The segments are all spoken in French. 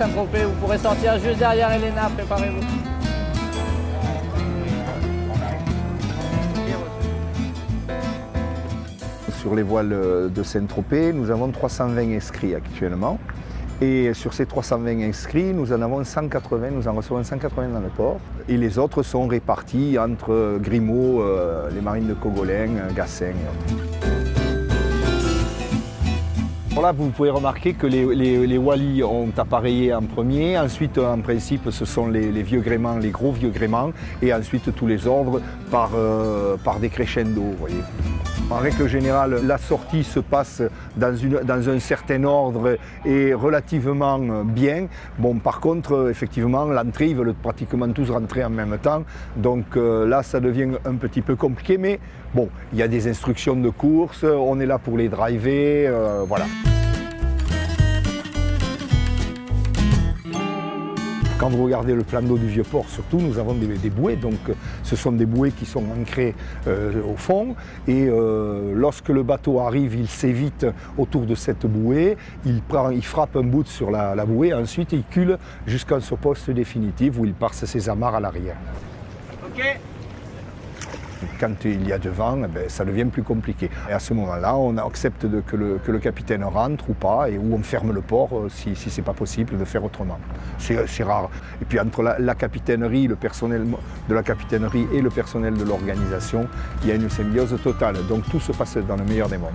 Saint-Tropez. Vous pourrez sortir juste derrière Elena, préparez-vous. Sur les voiles de Saint-Tropez, nous avons 320 inscrits actuellement. Et sur ces 320 inscrits, nous en avons 180, nous en recevons 180 dans le port. Et les autres sont répartis entre Grimaud, les marines de Cogolin, Gassin. Là, vous pouvez remarquer que les Wallis ont appareillé en premier. Ensuite, en principe, ce sont les vieux gréements, les gros vieux gréements. Et ensuite, tous les ordres par des crescendo, vous voyez. En règle générale, la sortie se passe dans un certain ordre et relativement bien. Bon, par contre, effectivement, l'entrée, ils veulent pratiquement tous rentrer en même temps. Donc là, ça devient un petit peu compliqué. Mais bon, il y a des instructions de course, on est là pour les driver, voilà. Quand vous regardez le plan d'eau du Vieux-Port, surtout, nous avons des bouées. Donc, ce sont des bouées qui sont ancrées au fond. Et lorsque le bateau arrive, il s'évite autour de cette bouée. Il frappe un bout sur la bouée. Ensuite, il cule jusqu'à son poste définitif où il passe ses amarres à l'arrière. OK. Quand il y a de vent, ça devient plus compliqué. Et à ce moment-là, on accepte que le capitaine rentre ou pas, ou on ferme le port si ce n'est pas possible de faire autrement. C'est rare. Et puis entre la capitainerie, le personnel de la capitainerie et le personnel de l'organisation, il y a une symbiose totale. Donc tout se passe dans le meilleur des mondes.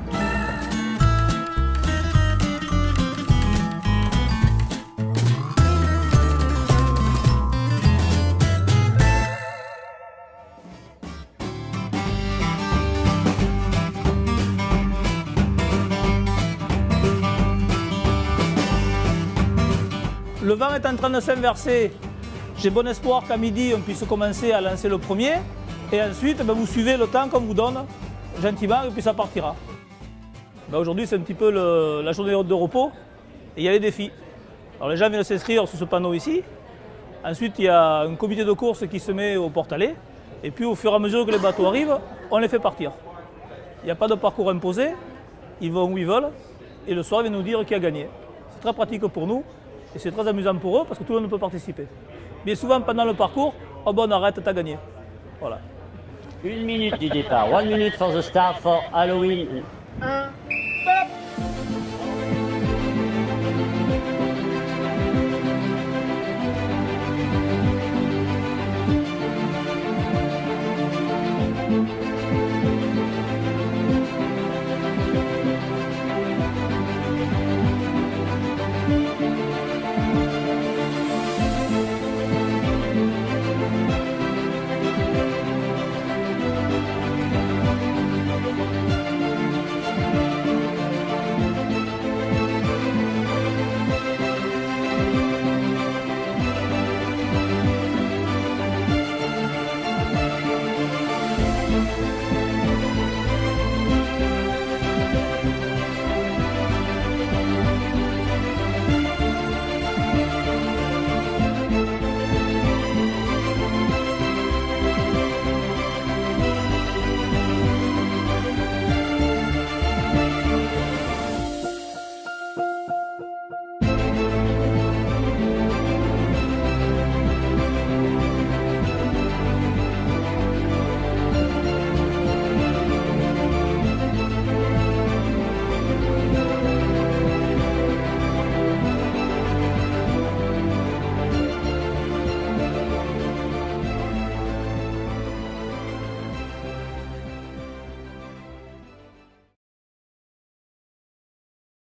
Le vent est en train de s'inverser. J'ai bon espoir qu'à midi, on puisse commencer à lancer le premier. Et ensuite, vous suivez le temps qu'on vous donne, gentiment, et puis ça partira. Aujourd'hui, c'est un petit peu la journée de repos. Et il y a les défis. Alors les gens viennent s'inscrire sur ce panneau ici. Ensuite, il y a un comité de course qui se met au porte-allées. Et puis, au fur et à mesure que les bateaux arrivent, on les fait partir. Il n'y a pas de parcours imposé. Ils vont où ils veulent. Et le soir, ils viennent nous dire qui a gagné. C'est très pratique pour nous. Et c'est très amusant pour eux parce que tout le monde peut participer. Bien souvent, pendant le parcours, oh bon, on arrête, t'as gagné. Voilà. 1 minute du départ. 1 minute for the start for Halloween. 1,